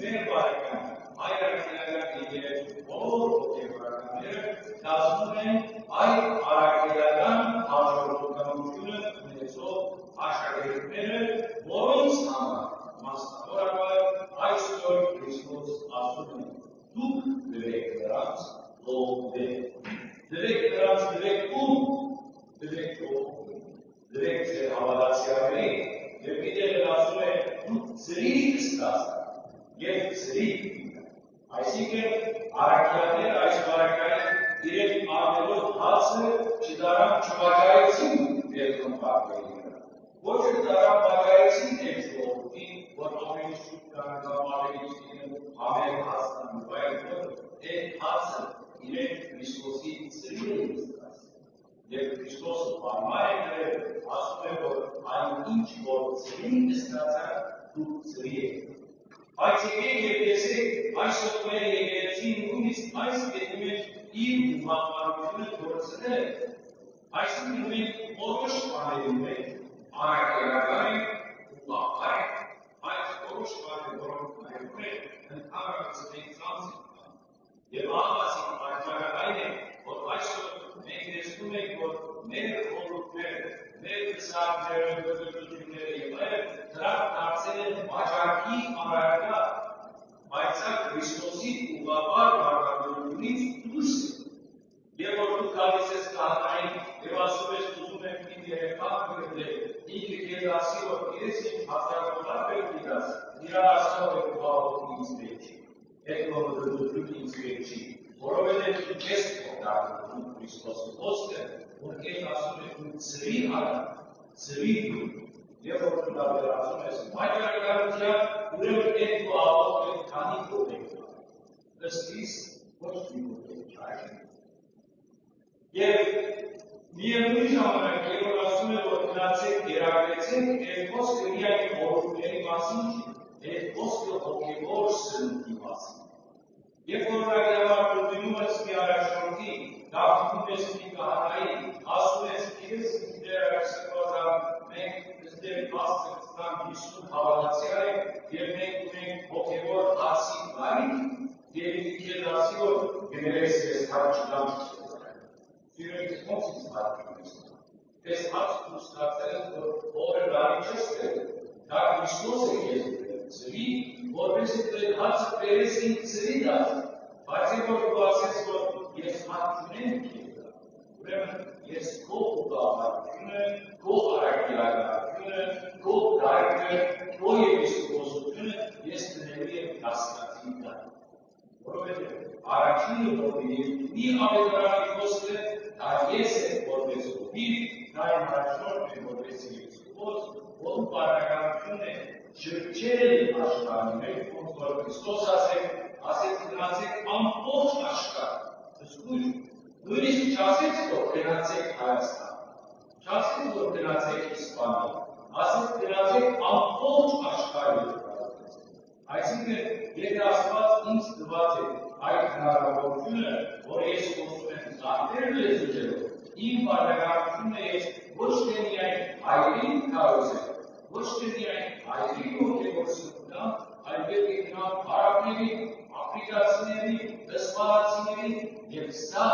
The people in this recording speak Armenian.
մեր բարեկամ հայ արաքելական եկեղեցու բոլոր հոգևորականները դասում են այդ արաքելական հաջորդականությունը ունեցող աշակերտները, որոնց համար մասնավորապես այսօր Քրիստոս ասում է. դուք դրեք նրանց լողվեք, դրեք նրանց դրեք ում, դրեք լողվեք, դրեք ձեր հավատացյալներին, եւ գիտեք ասում է դուք ծրիկ ստացաք եւ ծրիկ դիք։ Այսինքն արաքելները այս բարեկային իրենք առնելով հացը չդարան չվաճառեցին երկրպարտերին վրա։ Ոչ էլ դարան վաճառեցին տեքստողին, որ ամեն շուտ կամ ավելի համեր հասնան, բայց այդ հացը իրենք Քրիստոսի ծրիկ էին ստացել։ Եվ Քրիստոսը բարմար է գրել, ասում է, որ այն ինչ որ ծրիկ ստացան, դուք ծրիկ եք։ Բայց եկեք եւ տեսեք այսօր մեր եկեղեցին նույնիսկ այս կետում իր ուղղականությունը գործել է։ Այսինքն մենք որոշ բաների մեջ արաքելական ենք ուղղակար ենք, բայց որոշ բաներ, որոնք նայում են, ընդհանրապես մենք ծանց ենք։ Եվ ահավասիկ պատճառը այն է, որ այսօր մենք տեսնում ենք, որ մեր խորհուրդները, մեր քսանները, գծությունները եւ այլն դրանք դարձել են վաճառքի արարքա, բայց սա Քրիստոսի ուղղաբար բարգավաճությունից դուրս է։ Եվ որ դու գալիս ես կահանային եւ ասում ես ուզում եմ իմ երեխան գրել, ինքը քեզ ասի, որ ես ինչ հաստատություններ պետք է դաս, իրա ասավ է ուղղավորում ինձ մեջ չի, այդ մոդելությունը ինձ մեջ չի, որովհետեւ դու քեզ օգտագործում Քրիստոսի խոսքը, որ քեզ ասում է դու ծրի արա, ծրի դու, եւ որ դու դա վերածում ես վաճառականության, ուրեմն այդ դու ապօրինի քանի կողմեք։ Ըստ իս ոչ մի կողմեք չայ։ Եվ միևնույն ժամանակ, երբ ասում է, որ գնացեք գերակրեցեք, այդ խոսքը միայն խորհուրդների մասին չի, այդ խոսքը հոգևոր սննդի մասին։ Երբ որ նայում դնում ես մի առաջնորդի, դարձնում ես մի կահանայի, ասում ես քեզ դերակցական, մենք դեր աստծան 50 հավատացյալ ենք եւ մենք ունենք հոգևոր հարցի բարիք եւ ինքն ասի որ գներես ես հարց չդամ Սիրելի ոնց հարցում ես հաց դու ստացել որ օրը բարի չես դել դա Քրիստոս է քեզ ծրի որովհետեւ դու հացը բերես ինձ ծրի դա բայց որ դու ասես որ ես հաց չունեմ քեզ ուրեմն ես քո ուղղությունը քո արագիալությունը քո դարձը քո եպիսկոպոսությունը ես դնելու եմ հասկացի դա որովհետեւ առաջինը որ մի ավետարանի խոսքը դա ես եմ որպես ովիվ դա իմ առաջնորդն է որպես եպիսկոպոս որ բարակամություն է շրջել աշխարհի մեջ ոնց որ Քրիստոս ասեց գնացեք ամբողջ աշխարհ ըսկույն նույնիսկ չասեց որ գնացեք Հայաստան չասեց որ գնացեք Իսպանիա ասեց գնացեք ամբողջ աշխարհի այսինքն եթե Աստված ինձ տված է այդ հնարավորությունը որ ես խոսում եմ զարդեր լեզուներով իմ բարեկամությունը ես ոչ թե միայն հայերին կարծեմ ոչ թե միայն հայերի հոգևոր սննդամ այլ պետք է գնամ արաբների, աֆրիկացիների, իսպանացիների եւ սա